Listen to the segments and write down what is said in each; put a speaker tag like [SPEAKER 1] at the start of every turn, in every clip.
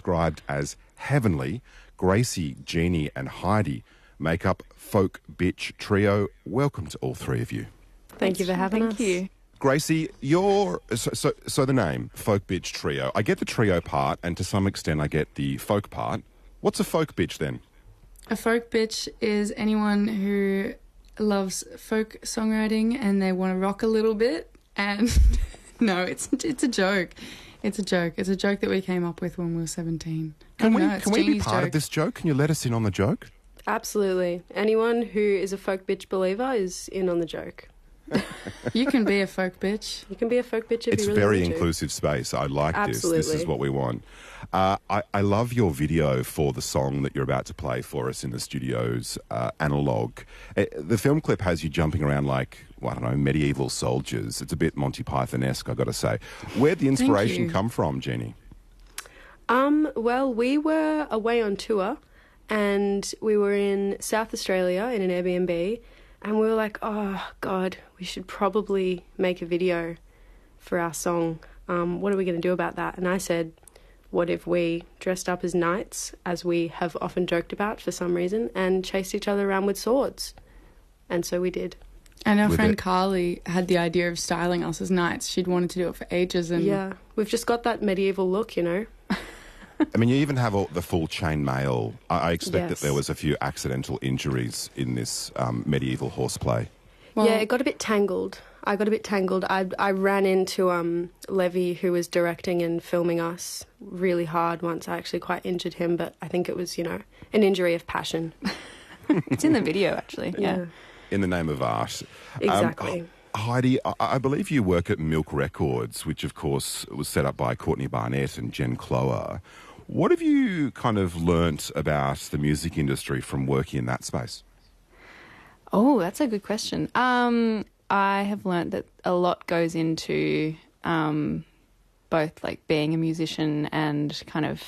[SPEAKER 1] described as heavenly, Gracie, Jeannie and Heidi make up Folk Bitch Trio. Welcome to all three of you.
[SPEAKER 2] Thank you for having us.
[SPEAKER 3] Thank you.
[SPEAKER 1] Gracie, you're... So the name, Folk Bitch Trio. I get the trio part, and to some extent I get the folk part. What's a folk bitch then?
[SPEAKER 3] A folk bitch is anyone who loves folk songwriting and they want to rock a little bit. And no, it's a joke. It's a joke. It's a joke that we came up with when we were 17.
[SPEAKER 1] Can we be part of this joke? Can you let us in on the joke?
[SPEAKER 2] Absolutely. Anyone who is a folk bitch believer is in on the joke.
[SPEAKER 3] You can be a folk bitch.
[SPEAKER 2] You can be a folk bitch if
[SPEAKER 1] It's
[SPEAKER 2] you really
[SPEAKER 1] very
[SPEAKER 2] want to.
[SPEAKER 1] inclusive space. I like
[SPEAKER 2] Absolutely.
[SPEAKER 1] this. This is what we want. I love your video for the song that you're about to play for us in the studios, Analogue. The film clip has you jumping around like, well, I don't know, medieval soldiers. It's a bit Monty Python-esque, I've got to say. Where'd the inspiration come from, Jeannie?
[SPEAKER 2] Well, we were away on tour and we were in South Australia in an Airbnb. And we were like, oh, God, we should probably make a video for our song. What are we going to do about that? And I said, what if we dressed up as knights, as we have often joked about for some reason, and chased each other around with swords? And so we did.
[SPEAKER 3] And our friend Carly had the idea of styling us as knights. She'd wanted to do it for ages. And
[SPEAKER 2] yeah, we've just got that medieval look, you know.
[SPEAKER 1] I mean, you even have the full chainmail. I expect that there was a few accidental injuries in this medieval horseplay.
[SPEAKER 2] Well, yeah, it got a bit tangled. I got a bit tangled. I ran into Levy, who was directing and filming us, really hard once. I actually quite injured him, but I think it was, you know, an injury of passion.
[SPEAKER 4] It's in the video, actually. Yeah.
[SPEAKER 1] In the name of art.
[SPEAKER 2] Exactly.
[SPEAKER 1] Heidi, I believe you work at Milk Records, which of course was set up by Courtney Barnett and Jen Clower. What have you kind of learnt about the music industry from working in that space?
[SPEAKER 4] Oh, that's a good question. I have learnt that a lot goes into both like being a musician and kind of,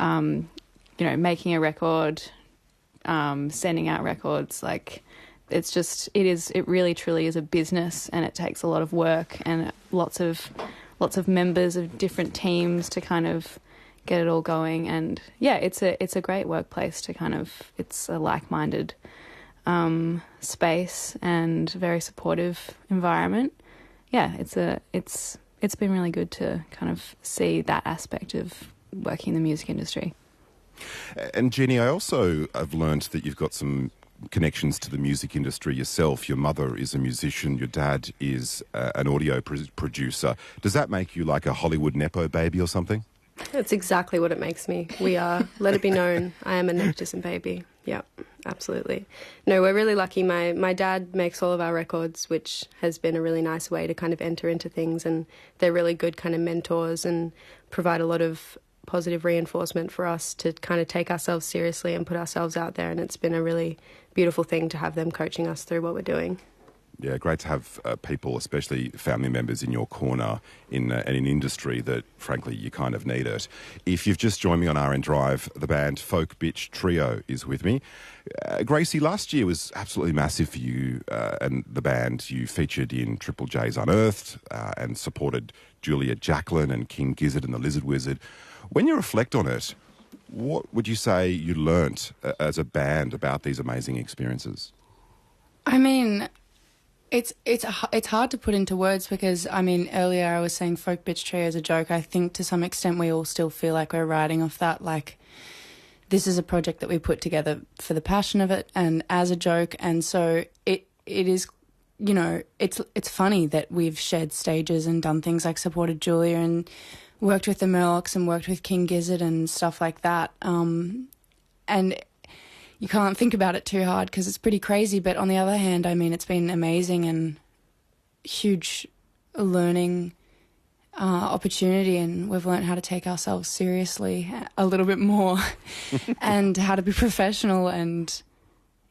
[SPEAKER 4] you know, making a record, sending out records. Like, it really truly is a business, and it takes a lot of work and lots of members of different teams to kind of get it all going. And yeah, it's a great workplace to kind of, it's a like-minded space and very supportive environment. Yeah, it's been really good to kind of see that aspect of working in the music industry.
[SPEAKER 1] And Jenny, I also have learnt that you've got some connections to the music industry yourself. Your mother is a musician, your dad is an audio producer. Does that make you like a Hollywood Nepo baby or something?
[SPEAKER 2] That's exactly what it makes me. We are, let it be known, I am a nepotism baby. Yeah, absolutely. No, we're really lucky. My dad makes all of our records, which has been a really nice way to kind of enter into things, and they're really good kind of mentors and provide a lot of positive reinforcement for us to kind of take ourselves seriously and put ourselves out there, and it's been a really beautiful thing to have them coaching us through what we're doing.
[SPEAKER 1] Yeah, great to have people, especially family members, in your corner in an industry that, frankly, you kind of need it. If you've just joined me on RN Drive, the band Folk Bitch Trio is with me. Gracie, last year was absolutely massive for you and the band. You featured in Triple J's Unearthed and supported Julia Jacqueline and King Gizzard and the Lizard Wizard. When you reflect on it, what would you say you learnt as a band about these amazing experiences?
[SPEAKER 3] I mean, it's hard to put into words because, I mean, earlier I was saying Folk Bitch Trio as a joke. I think to some extent we all still feel like we're riding off that, like, this is a project that we put together for the passion of it and as a joke, and so it is, you know, it's funny that we've shared stages and done things like supported Julia and worked with the Murlocs and worked with King Gizzard and stuff like that, and you can't think about it too hard because it's pretty crazy. But on the other hand, I mean, it's been amazing and huge learning opportunity, and we've learned how to take ourselves seriously a little bit more and how to be professional and,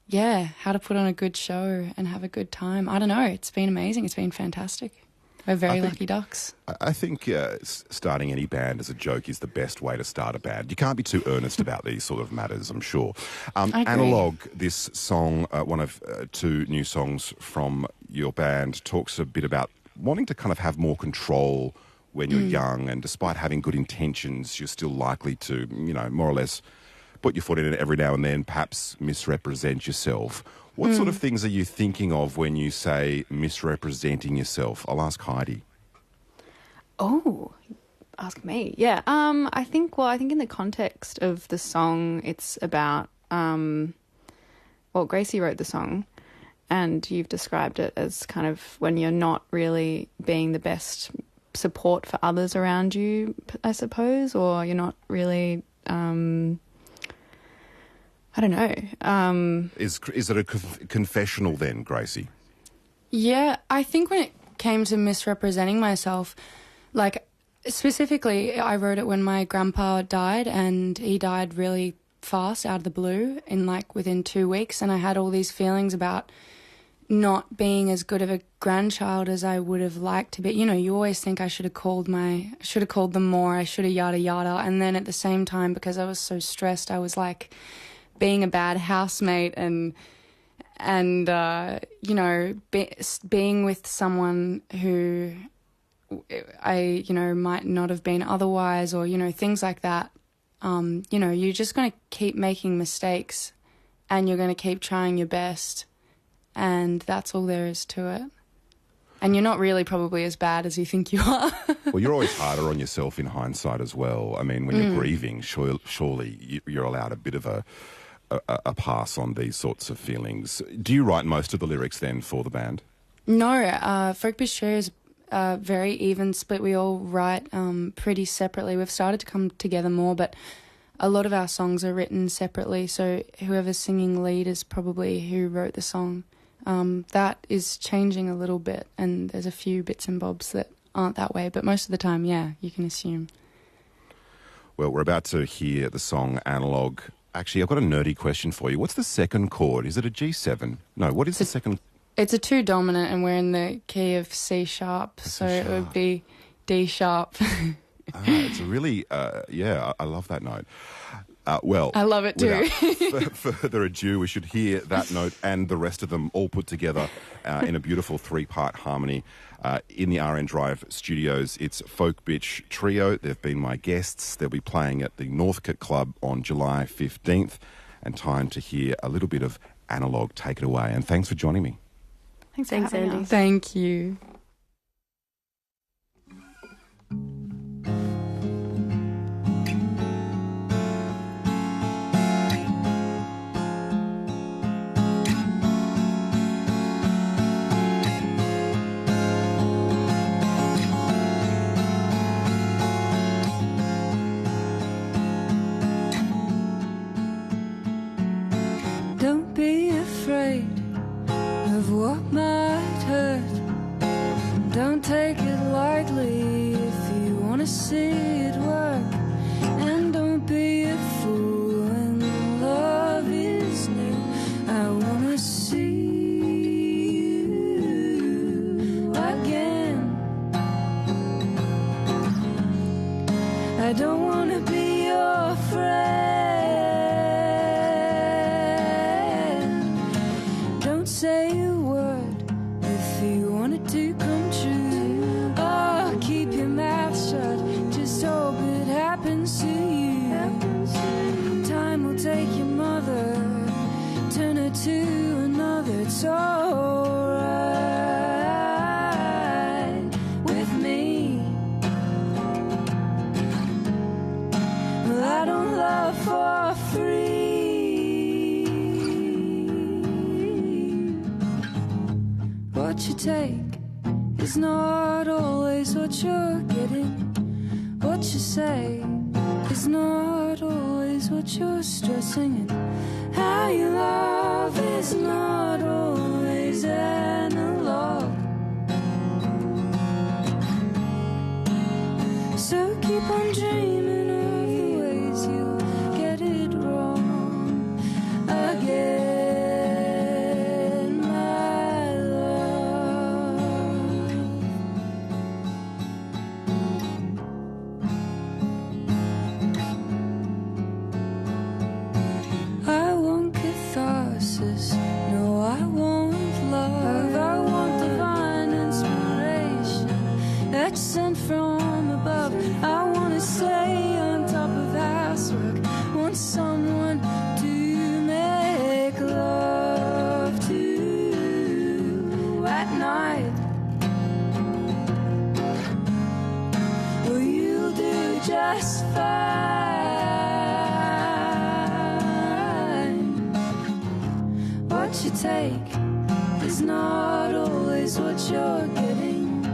[SPEAKER 3] yeah, how to put on a good show and have a good time. I don't know. It's been amazing. It's been fantastic. We're very lucky ducks.
[SPEAKER 1] I think starting any band as a joke is the best way to start a band. You can't be too earnest about these sort of matters, I'm sure. Analogue, this song, one of two new songs from your band, talks a bit about wanting to kind of have more control when you're young, and despite having good intentions, you're still likely to, more or less put your foot in it every now and then, perhaps misrepresent yourself. What sort of things are you thinking of when you say misrepresenting yourself? I'll ask Heidi.
[SPEAKER 4] Oh, ask me. Yeah. I think in the context of the song, it's about, Gracie wrote the song, and you've described it as kind of when you're not really being the best support for others around you, I suppose, or you're not really, I don't know.
[SPEAKER 1] Is it a confessional then, Gracie?
[SPEAKER 3] Yeah, I think when it came to misrepresenting myself, like specifically, I wrote it when my grandpa died, and he died really fast out of the blue within 2 weeks, and I had all these feelings about not being as good of a grandchild as I would have liked to be. You always think I should have called them more, I should have yada yada, and then at the same time, because I was so stressed, I was like being a bad housemate and being with someone who I might not have been otherwise, or things like that. You're just going to keep making mistakes, and you're going to keep trying your best, and that's all there is to it. And you're not really probably as bad as you think you are.
[SPEAKER 1] Well, you're always harder on yourself in hindsight as well. I mean, when you're grieving, surely you're allowed a bit of a pass on these sorts of feelings. Do you write most of the lyrics then for the band?
[SPEAKER 3] No, Folk Bitch Trio is very even split. We all write pretty separately. We've started to come together more, but a lot of our songs are written separately, so whoever's singing lead is probably who wrote the song. That is changing a little bit, and there's a few bits and bobs that aren't that way, but most of the time, yeah, you can assume.
[SPEAKER 1] Well, we're about to hear the song Analogue. Actually, I've got a nerdy question for you. What's the second chord? Is it a G7? No, what is the second? It's
[SPEAKER 3] a 2 dominant, and we're in the key of C sharp, so it would be D sharp.
[SPEAKER 1] It's a really, I love that note.
[SPEAKER 3] I love it too.
[SPEAKER 1] Without further ado, we should hear that note and the rest of them all put together in a beautiful 3-part harmony in the RN Drive studios. It's Folk Bitch Trio. They've been my guests. They'll be playing at the Northcote Club on July 15th. And time to hear a little bit of Analogue. Take it away. And thanks for joining me.
[SPEAKER 2] Thanks Andy.
[SPEAKER 3] Thank you.
[SPEAKER 5] Don't be afraid of what might hurt. Don't take it lightly if you want to see it work. And don't be a fool when love is new. I want to see you again. I don't want to be your friend. Say a word if you want it to come true. Oh, keep your mouth shut, just hope it happens to you. Time will take your mother, turn her to another. It's alright with me. Well, I don't love for free. What you take is not always what you're getting. What you say is not always what you're stressing. And how you love is not always analog. So keep on dreaming of the ways you'll get it wrong again. No, I want love. I want divine inspiration that's sent from want someone to make love to at night. Well, you'll do just fine. What you take is not always what you're getting.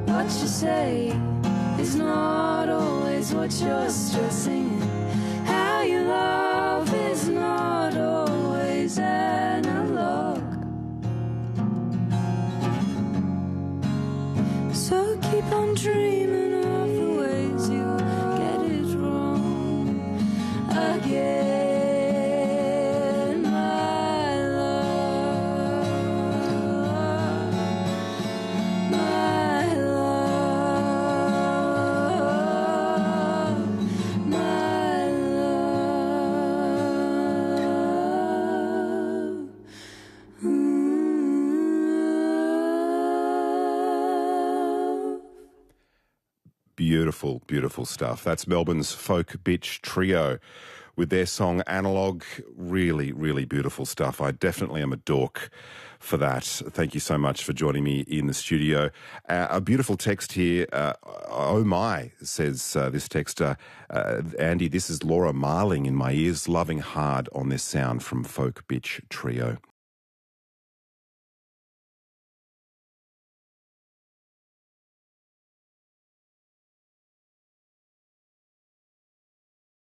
[SPEAKER 5] What you say is not always what you're stressing. How you love is not always analog. So keep on dreaming of the ways you get it wrong again, my love, my love, my love.
[SPEAKER 1] Beautiful, beautiful stuff. That's Melbourne's Folk Bitch Trio with their song Analogue. Really, really beautiful stuff. I definitely am a dork for that. Thank you so much for joining me in the studio. A beautiful text here. Oh my, says this texter. Andy, this is Laura Marling in my ears, loving hard on this sound from Folk Bitch Trio.